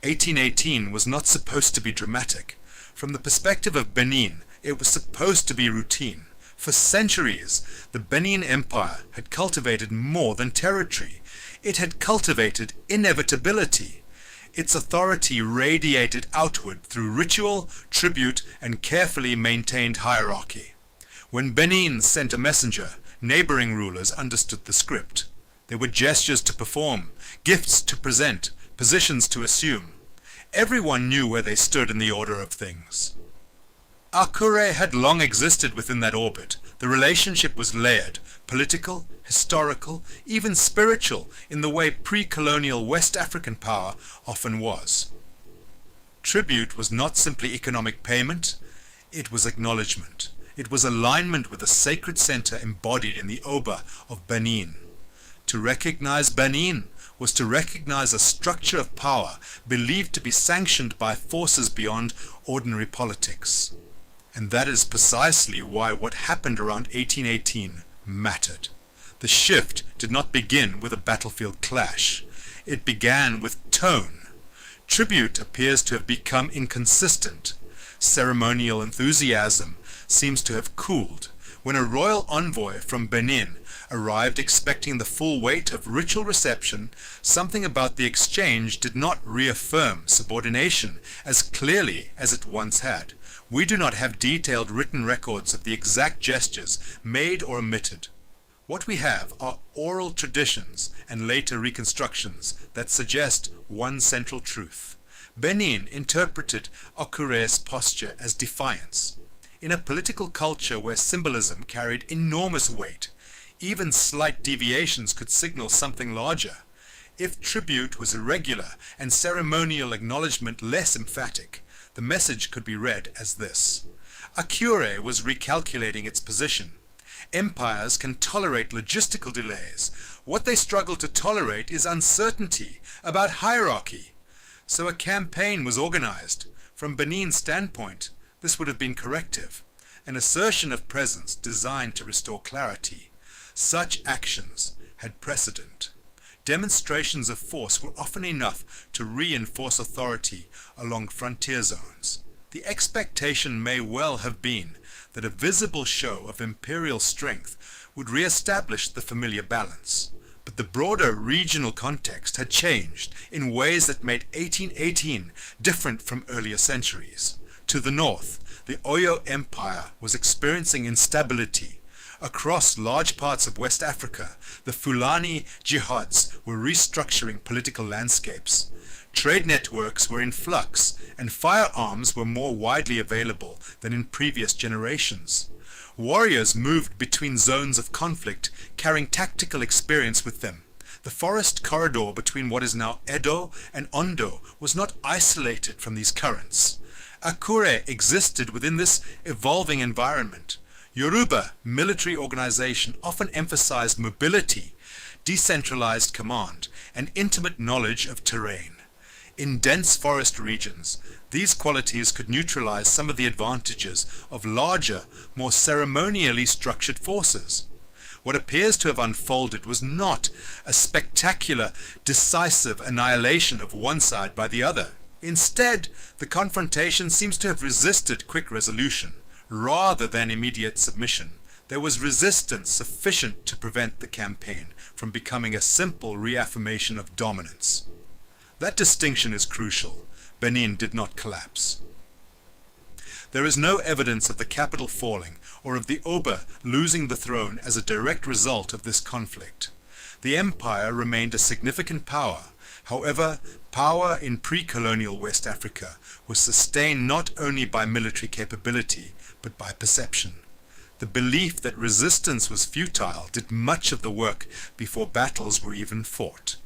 1818 was not supposed to be dramatic. From the perspective of Benin, it was supposed to be routine. For centuries, the Benin Empire had cultivated more than territory. It had cultivated inevitability. Its authority radiated outward through ritual, tribute, and carefully maintained hierarchy. When Benin sent a messenger, neighboring rulers understood the script. There were gestures to perform, gifts to present, positions to assume. Everyone knew where they stood in the order of things. Akure had long existed within that orbit. The relationship was layered, political, historical, even spiritual, in the way pre-colonial West African power often was. Tribute was not simply economic payment, it was acknowledgement. It was alignment with the sacred center embodied in the Oba of Benin. To recognize Benin was to recognize a structure of power believed to be sanctioned by forces beyond ordinary politics. And that is precisely why what happened around 1818 mattered. The shift did not begin with a battlefield clash. It began with tone. Tribute appears to have become inconsistent. Ceremonial enthusiasm seems to have cooled. When a royal envoy from Benin arrived expecting the full weight of ritual reception, something about the exchange did not reaffirm subordination as clearly as it once had. We do not have detailed written records of the exact gestures made or omitted. What we have are oral traditions and later reconstructions that suggest one central truth. Benin interpreted Akure's posture as defiance. In a political culture where symbolism carried enormous weight, even slight deviations could signal something larger. If tribute was irregular and ceremonial acknowledgement less emphatic, the message could be read as this: Akure was recalculating its position. Empires can tolerate logistical delays. What they struggle to tolerate is uncertainty about hierarchy. So a campaign was organized. From Benin's standpoint, this would have been corrective, an assertion of presence designed to restore clarity. Such actions had precedent. Demonstrations of force were often enough to reinforce authority along frontier zones. The expectation may well have been that a visible show of imperial strength would re-establish the familiar balance. But the broader regional context had changed in ways that made 1818 different from earlier centuries. To the north, the Oyo Empire was experiencing instability. Across large parts of West Africa, the Fulani jihads were restructuring political landscapes. Trade networks were in flux, and firearms were more widely available than in previous generations. Warriors moved between zones of conflict, carrying tactical experience with them. The forest corridor between what is now Edo and Ondo was not isolated from these currents. Akure existed within this evolving environment. Yoruba military organization often emphasized mobility, decentralized command, and intimate knowledge of terrain. In dense forest regions, these qualities could neutralize some of the advantages of larger, more ceremonially structured forces. What appears to have unfolded was not a spectacular, decisive annihilation of one side by the other. Instead, the confrontation seems to have resisted quick resolution. Rather than immediate submission, there was resistance sufficient to prevent the campaign from becoming a simple reaffirmation of dominance. That distinction is crucial. Benin did not collapse. There is no evidence of the capital falling or of the Oba losing the throne as a direct result of this conflict. The empire remained a significant power. However, power in pre-colonial West Africa was sustained not only by military capability, but by perception. The belief that resistance was futile did much of the work before battles were even fought.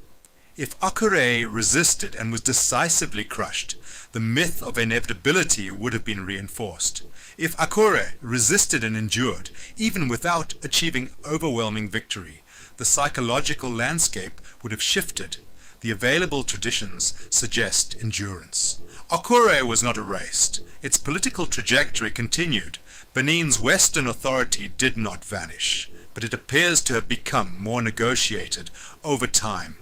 If Akure resisted and was decisively crushed, the myth of inevitability would have been reinforced. If Akure resisted and endured, even without achieving overwhelming victory, the psychological landscape would have shifted. The available traditions suggest endurance. Akure was not erased. Its political trajectory continued. Benin's Western authority did not vanish, but it appears to have become more negotiated over time.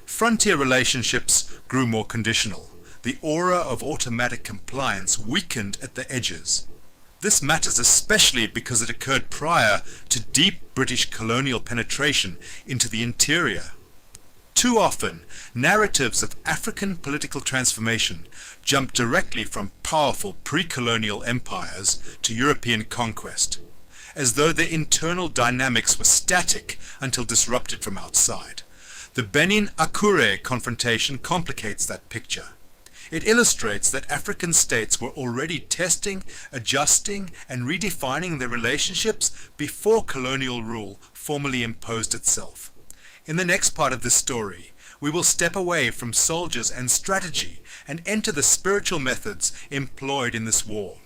Frontier relationships grew more conditional. the aura of automatic compliance weakened at the edges. This matters especially because it occurred prior to deep British colonial penetration into the interior. Too often, narratives of African political transformation jump directly from powerful pre-colonial empires to European conquest, as though their internal dynamics were static until disrupted from outside. The Benin-Akure confrontation complicates that picture. It illustrates that African states were already testing, adjusting, and redefining their relationships before colonial rule formally imposed itself. In the next part of this story, we will step away from soldiers and strategy and enter the spiritual methods employed in this war.